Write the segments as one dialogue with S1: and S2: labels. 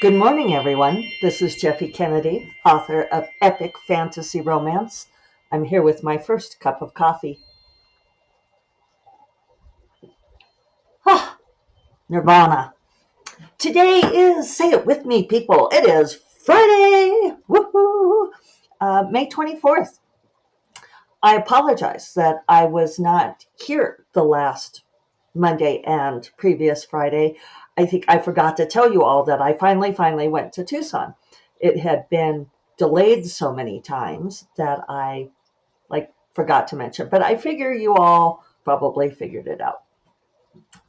S1: Good morning, everyone. This is Jeffe Kennedy, author of Epic Fantasy Romance. I'm here with my first cup of coffee. Ah, Nirvana. Today is, say it with me, people, it is Friday! Woohoo! May 24th. I apologize that I was not here the last Monday and previous Friday. I think I forgot to tell you all that I finally went to Tucson. It had been delayed so many times that I forgot to mention, but I figure you all probably figured it out.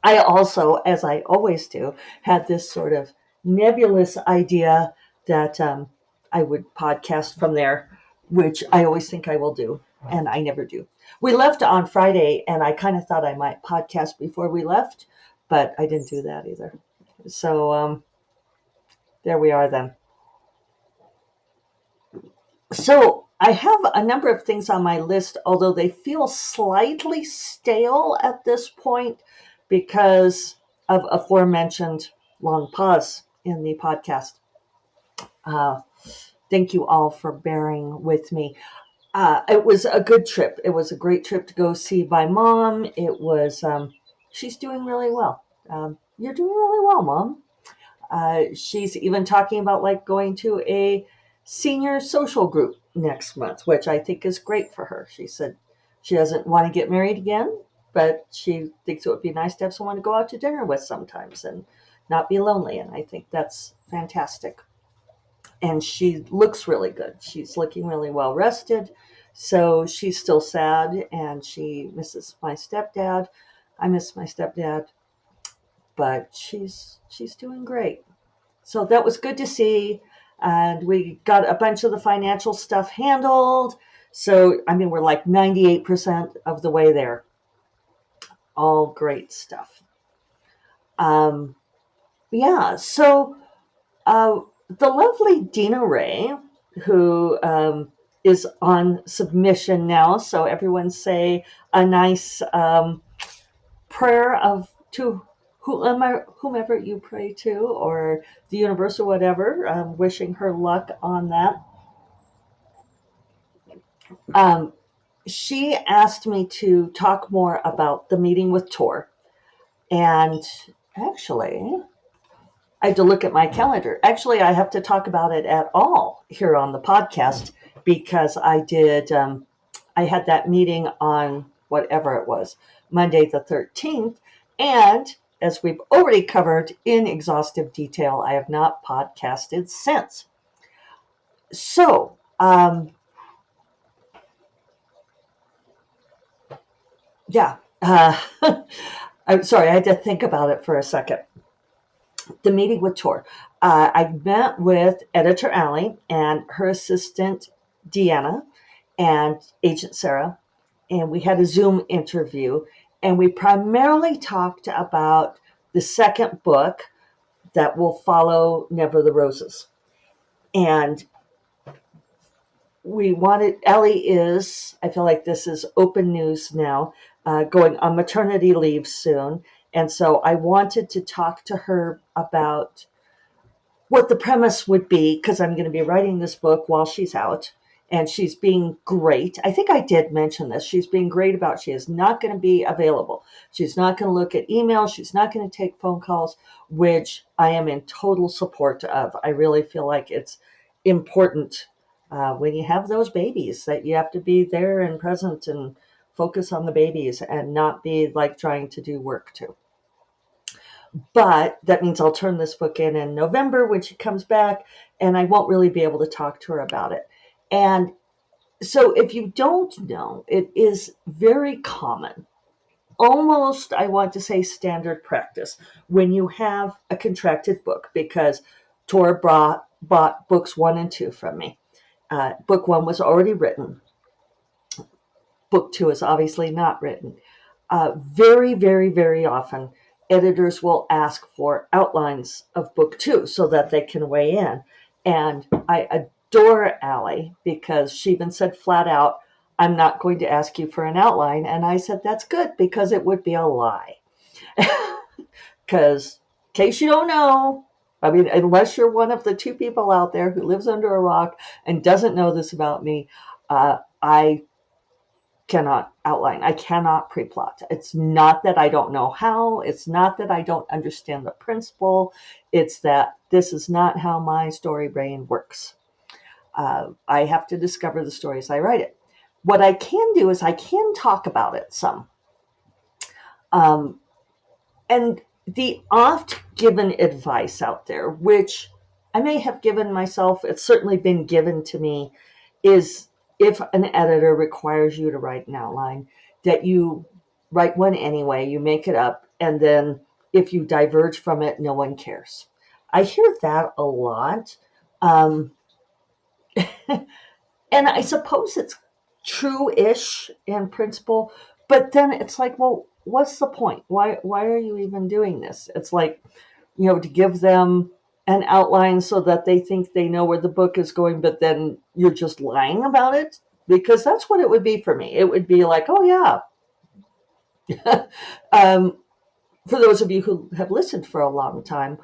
S1: I also, as I always do, had this sort of nebulous idea that I would podcast from there, which I always think I will do, and I never do. We left on Friday, and I kind of thought I might podcast before we left, but I didn't do that either. So there we are then. So I have a number of things on my list, although they feel slightly stale at this point because of aforementioned long pause in the podcast. Uh, thank you all for bearing with me. It was a good trip. It was a great trip to go see my mom. It was, she's doing really well. You're doing really well, Mom. She's even talking about going to a senior social group next month, which I think is great for her. She said she doesn't want to get married again, but she thinks it would be nice to have someone to go out to dinner with sometimes and not be lonely. And I think that's fantastic. And she looks really good. She's looking really well rested. So she's still sad and she misses my stepdad. I miss my stepdad, but she's doing great. So that was good to see. And we got a bunch of the financial stuff handled. So, I mean, we're like 98% of the way there. All great stuff. Um, yeah, so the lovely Dina Ray, who is on submission now, so everyone say a nice prayer of to whomever you pray to, or the universe or whatever, wishing her luck on that. Um, she asked me to talk more about the meeting with Tor. And actually, I had to look at my calendar. Actually, I have to talk about it at all here on the podcast because I had that meeting on whatever it was, Monday the 13th. And as we've already covered in exhaustive detail, I have not podcasted since. So, yeah. I'm sorry, I had to think about it for a second. The meeting with Tor. I met with editor Allie and her assistant Deanna and agent Sarah, and we had a Zoom interview, and we primarily talked about the second book that will follow Never the Roses. And Ellie is, I feel like this is open news now, going on maternity leave soon. And so I wanted to talk to her about what the premise would be, because I'm going to be writing this book while she's out. And she's being great. I think I did mention this. She's being great about she is not going to be available. She's not going to look at emails. She's not going to take phone calls, which I am in total support of. I really feel like it's important when you have those babies that you have to be there and present and focus on the babies and not be trying to do work too. But that means I'll turn this book in November when she comes back, and I won't really be able to talk to her about it. And so if you don't know, it is very common, almost, I want to say, standard practice when you have a contracted book, because Tora bought books 1 and 2 from me. Book 1 was already written. Book 2 is obviously not written. Very, very, very often, editors will ask for outlines of book 2 so that they can weigh in. And I adore Allie because she even said flat out, I'm not going to ask you for an outline. And I said, that's good, because it would be a lie. Because, in case you don't know, I mean, unless you're one of the two people out there who lives under a rock and doesn't know this about me, I cannot outline. I cannot pre-plot. It's not that I don't know how. It's not that I don't understand the principle. It's that this is not how my story brain works. I have to discover the story as I write it. What I can do is I can talk about it some. Um, and the oft given advice out there, which I may have given myself, it's certainly been given to me, is if an editor requires you to write an outline, that you write one anyway, you make it up, and then if you diverge from it, no one cares. I hear that a lot. Um, and I suppose it's true-ish in principle, but then it's like, well, what's the point? Why are you even doing this? It's like, to give them an outline so that they think they know where the book is going, but then you're just lying about it, because that's what it would be for me. It would be like, oh yeah. um, for those of you who have listened for a long time,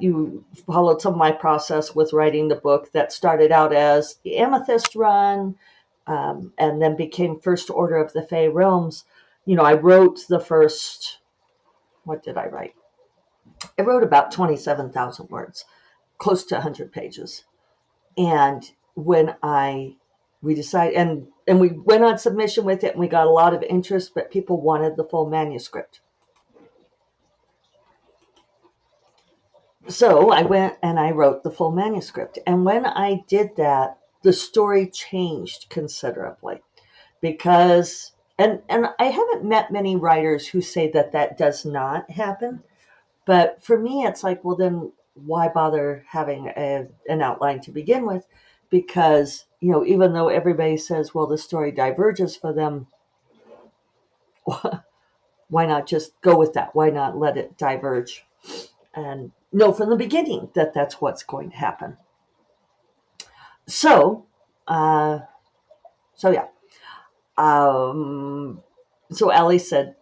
S1: you followed some of my process with writing the book that started out as the Amethyst Run, and then became First Order of the Fey Realms. I wrote the first, what did I write? I wrote about 27,000 words, close to 100 pages. And when we decided, and we went on submission with it, and we got a lot of interest, but people wanted the full manuscript. So I went and I wrote the full manuscript. And when I did that, the story changed considerably, because, and I haven't met many writers who say that that does not happen. But for me, it's like, well, then why bother having an outline to begin with? Because, even though everybody says, well, the story diverges for them, why not just go with that? Why not let it diverge and know from the beginning that that's what's going to happen? So, uh, so yeah. So Allie said,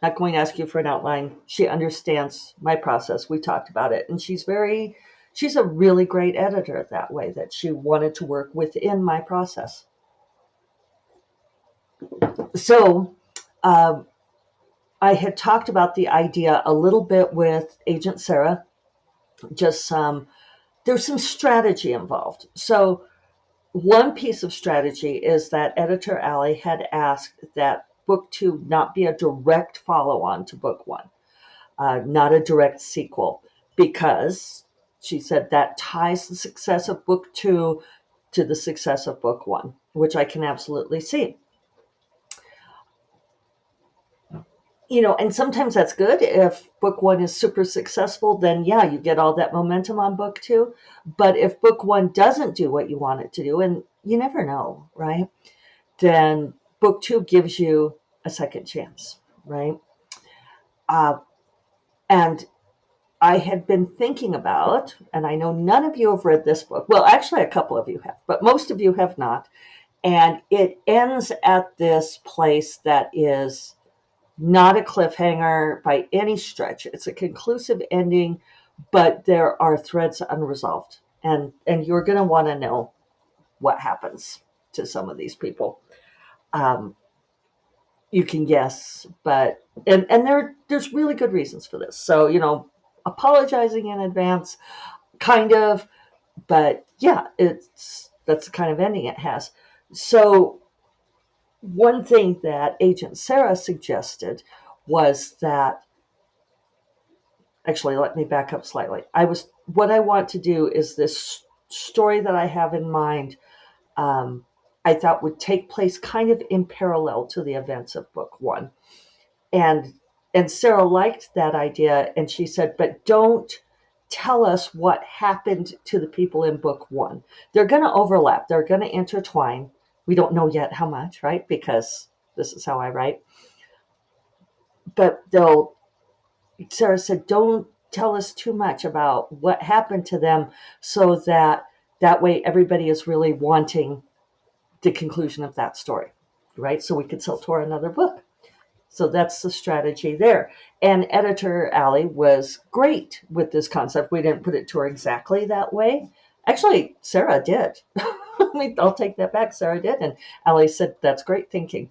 S1: not going to ask you for an outline. She understands my process. We talked about it. And she's a really great editor that way, that she wanted to work within my process. So I had talked about the idea a little bit with Agent Sarah. Just there's some strategy involved. So one piece of strategy is that editor Allie had asked that book 2 not be a direct follow-on to book 1. Not a direct sequel, because she said that ties the success of book 2 to the success of book 1, which I can absolutely see. And sometimes that's good. If book 1 is super successful, then yeah, you get all that momentum on book 2. But if book 1 doesn't do what you want it to do, and you never know, right? Then book 2 gives you a second chance, right? And I had been thinking about, and I know none of you have read this book. Well, actually, a couple of you have, but most of you have not. And it ends at this place that is not a cliffhanger by any stretch. It's a conclusive ending, but there are threads unresolved. And you're going to want to know what happens to some of these people. You can guess, but and there's really good reasons for this. So, apologizing in advance, kind of, but yeah, that's the kind of ending it has. So one thing that Agent Sarah suggested was that, actually, let me back up slightly. What I want to do is this story that I have in mind, I thought would take place kind of in parallel to the events of book 1. And Sarah liked that idea, and she said, but don't tell us what happened to the people in book 1. They're going to overlap. They're going to intertwine. We don't know yet how much, right? Because this is how I write. But Sarah said, don't tell us too much about what happened to them, so that way everybody is really wanting the conclusion of that story, right? So we could sell Tor another book. So that's the strategy there. And editor Allie was great with this concept. We didn't put it to her exactly that way. Actually, Sarah did. I'll take that back. Sarah did. And Allie said, that's great thinking.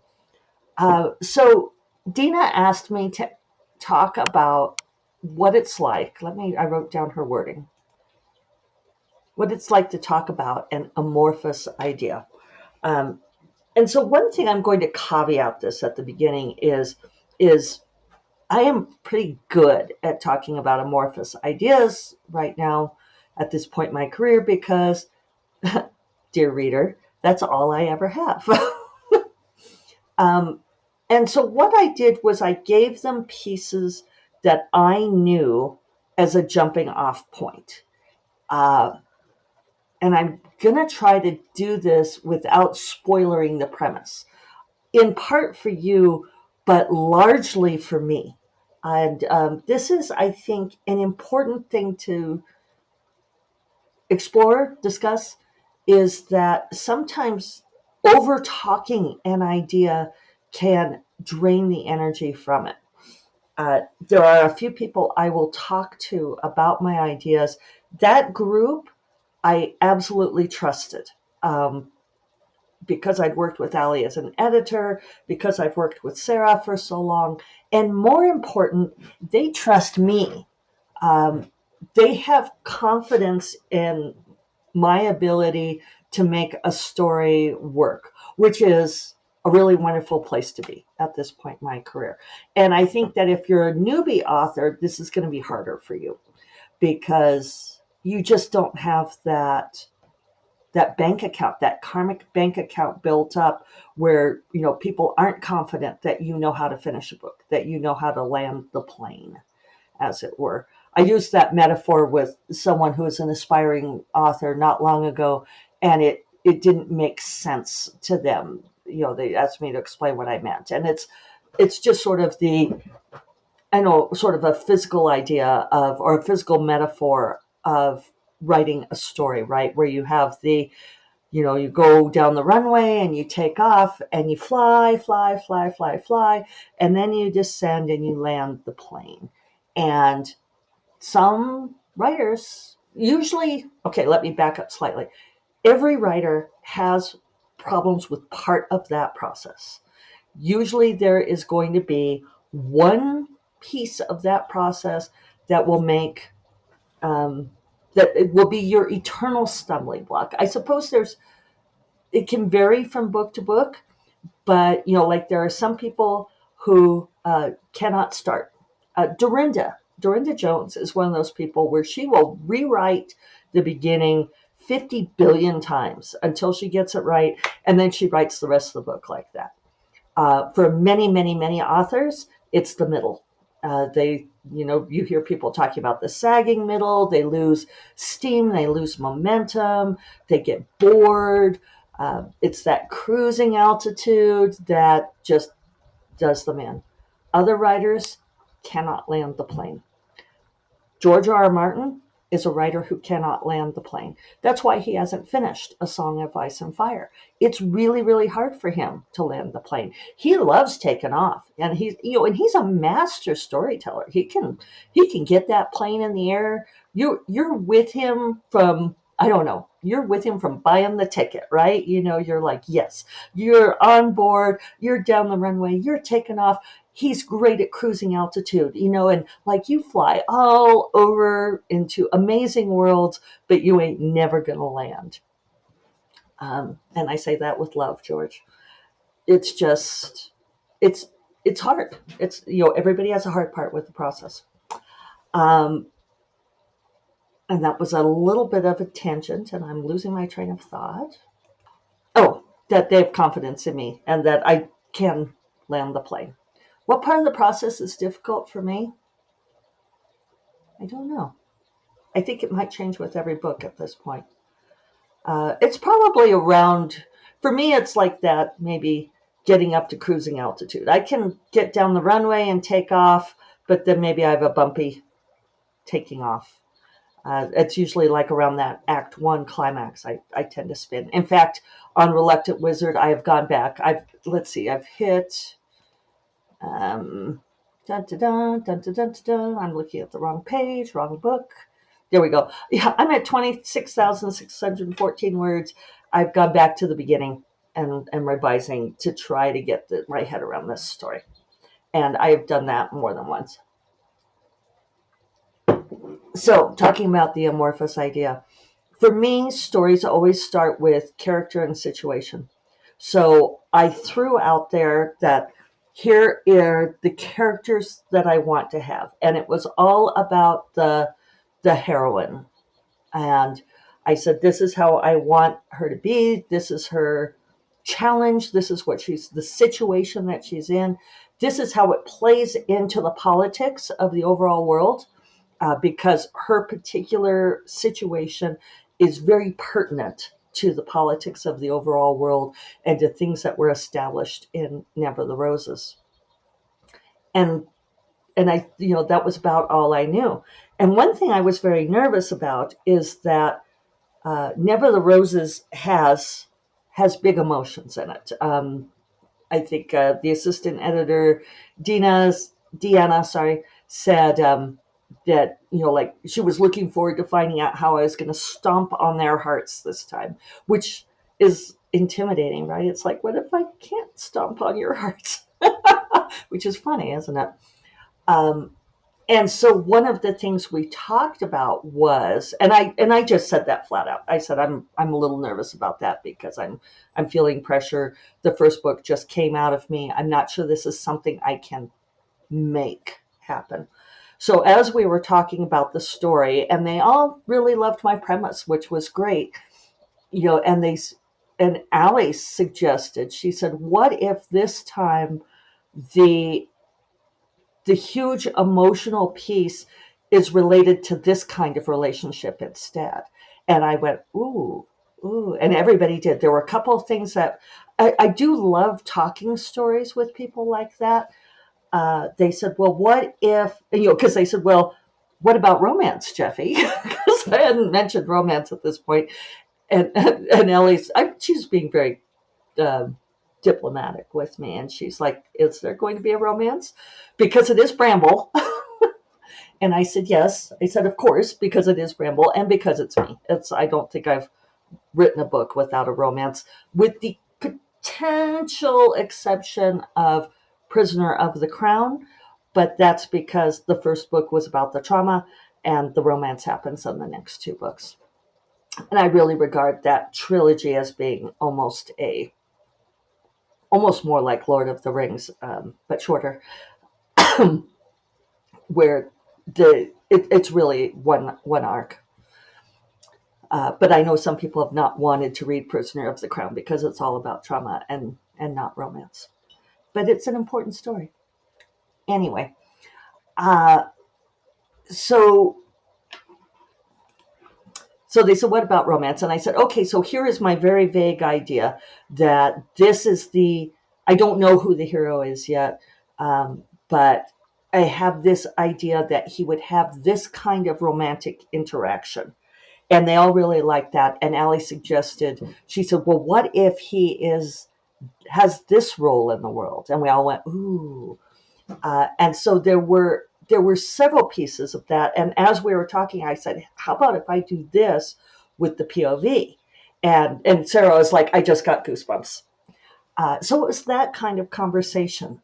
S1: So Dina asked me to talk about what it's like. I wrote down her wording. What it's like to talk about an amorphous idea. Um, and so one thing I'm going to caveat this at the beginning is I am pretty good at talking about amorphous ideas right now at this point in my career because, dear reader, that's all I ever have. um, and so what I did was I gave them pieces that I knew as a jumping off point. And I'm going to try to do this without spoiling the premise, in part for you, but largely for me. And this is, I think, an important thing to explore, discuss, is that sometimes over talking an idea can drain the energy from it. There are a few people I will talk to about my ideas. That group I absolutely trusted. Because I'd worked with Allie as an editor, because I've worked with Sarah for so long, and more important, they trust me. Um, they have confidence in my ability to make a story work, which is a really wonderful place to be at this point in my career. And I think that if you're a newbie author, this is going to be harder for you because you just don't have that bank account, that karmic bank account built up where, people aren't confident that you know how to finish a book, that you know how to land the plane, as it were. I used that metaphor with someone who was an aspiring author not long ago, and it didn't make sense to them. They asked me to explain what I meant. And it's just sort of sort of a physical idea of, or a physical metaphor of writing a story, right? Where you have you go down the runway and you take off and you fly, fly, fly, fly, fly, and then you descend and you land the plane. And some writers usually, okay, let me back up slightly. Every writer has problems with part of that process. Usually there is going to be one piece of that process that will make that it will be your eternal stumbling block. I suppose it can vary from book to book, but like there are some people who cannot start. Dorinda Jones is one of those people where she will rewrite the beginning 50 billion times until she gets it right, and then she writes the rest of the book like that. For many, many, many authors, it's the middle. You hear people talking about the sagging middle. They lose steam, they lose momentum, they get bored. It's that cruising altitude that just does them in. Other writers cannot land the plane. George R.R. Martin is a writer who cannot land the plane. That's why he hasn't finished A Song of Ice and Fire. It's really, really hard for him to land the plane. He loves taking off, and he's a master storyteller. He can get that plane in the air. You're with him from, I don't know, you're with him from buying the ticket, right? You're like, yes, you're on board, you're down the runway, you're taking off. He's great at cruising altitude, and like you fly all over into amazing worlds, but you ain't never going to land. And I say that with love, George. It's just, it's, it's hard. It's, everybody has a hard part with the process. And that was a little bit of a tangent, and I'm losing my train of thought. Oh, that they have confidence in me and that I can land the plane. What part of the process is difficult for me? I don't know. I think it might change with every book at this point. It's probably around, for me, it's like that, maybe getting up to cruising altitude. I can get down the runway and take off, but then maybe I have a bumpy taking off. It's usually like around that Act 1 climax I tend to spin. In fact, on Reluctant Wizard, I have gone back. I've hit Um, dun, dun, dun, dun, dun, dun, dun. I'm looking at the wrong page, wrong book. There we go. Yeah, I'm at 26,614 words. I've gone back to the beginning and revising to try to get my head around this story. And I've done that more than once. So, talking about the amorphous idea, for me, stories always start with character and situation. So I threw out there that here are the characters that I want to have, and it was all about the heroine. And I said, this is how I want her to be. This is her challenge. This is what she's the situation that she's in. This is how it plays into the politics of the overall world, because her particular situation is very pertinent to the politics of the overall world and to things that were established in Never the Roses. And that was about all I knew. And one thing I was very nervous about is that Never the Roses has big emotions in it. I think the assistant editor, Deanna, sorry, said that like she was looking forward to finding out how I was going to stomp on their hearts this time, which is intimidating, right? It's like, what if I can't stomp on your hearts? Which is funny, isn't it? Um, and so one of the things we talked about was, and I just said that flat out. I said I'm a little nervous about that because I'm feeling pressure. The first book just came out of me. I'm not sure this is something I can make happen. So as we were talking about the story, and they all really loved my premise, which was great, and Allie suggested, she said, "What if this time the the huge emotional piece is related to this kind of relationship instead?" And I went, ooh, and everybody did. There were a couple of things that I do love talking stories with people like that. They said, well, what if, because they said, well, what about romance, Jeffy? Because I hadn't mentioned romance at this point. And Ellie's, she's being very um, diplomatic with me. And she's like, is there going to be a romance? Because it is Bramble. And I said, yes. I said, of course, because it is Bramble and because it's me. I don't think I've written a book without a romance, with the potential exception of Prisoner of the Crown. But that's because the first book was about the trauma and the romance happens in the next two books. And I really regard that trilogy as being almost more like Lord of the Rings, but shorter, where it's really one arc. But I know some people have not wanted to read Prisoner of the Crown because it's all about trauma and not romance. But it's an important story. Anyway, uh, so so they said, what about romance? And I said, okay, so here is my very vague idea that this is I don't know who the hero is yet, but I have this idea that he would have this kind of romantic interaction. And they all really liked that. And Allie suggested, she said, well, what if he has this role in the world? And we all went, ooh. And so there were several pieces of that. And as we were talking, I said, how about if I do this with the POV? And Sarah was like, I just got goosebumps. So it was that kind of conversation.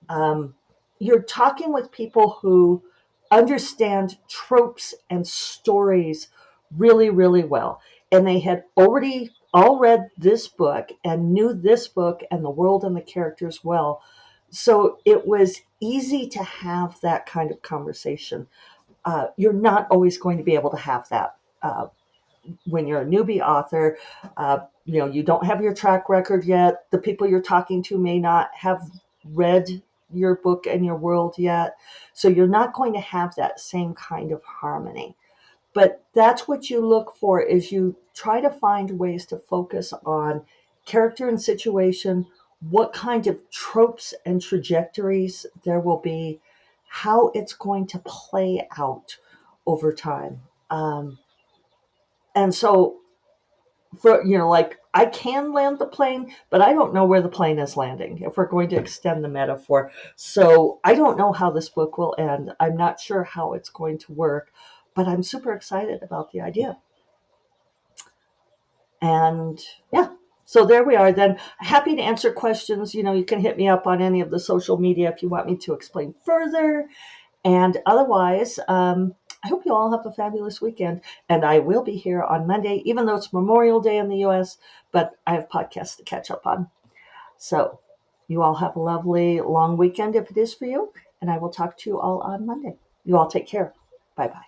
S1: You're talking with people who understand tropes and stories really, really well. And they had already all read this book and knew this book and the world and the characters well. So it was easy to have that kind of conversation. You're not always going to be able to have that when you're a newbie author. You don't have your track record yet. The people you're talking to may not have read your book and your world yet. So you're not going to have that same kind of harmony. But that's what you look for, is you try to find ways to focus on character and situation, what kind of tropes and trajectories there will be, how it's going to play out over time. And so, for like I can land the plane, but I don't know where the plane is landing, if we're going to extend the metaphor. So I don't know how this book will end. I'm not sure how it's going to work, but I'm super excited about the idea. And yeah, so there we are then. Happy to answer questions. You can hit me up on any of the social media if you want me to explain further. And otherwise, I hope you all have a fabulous weekend. And I will be here on Monday, even though it's Memorial Day in the US, but I have podcasts to catch up on. So you all have a lovely long weekend if it is for you. And I will talk to you all on Monday. You all take care. Bye bye.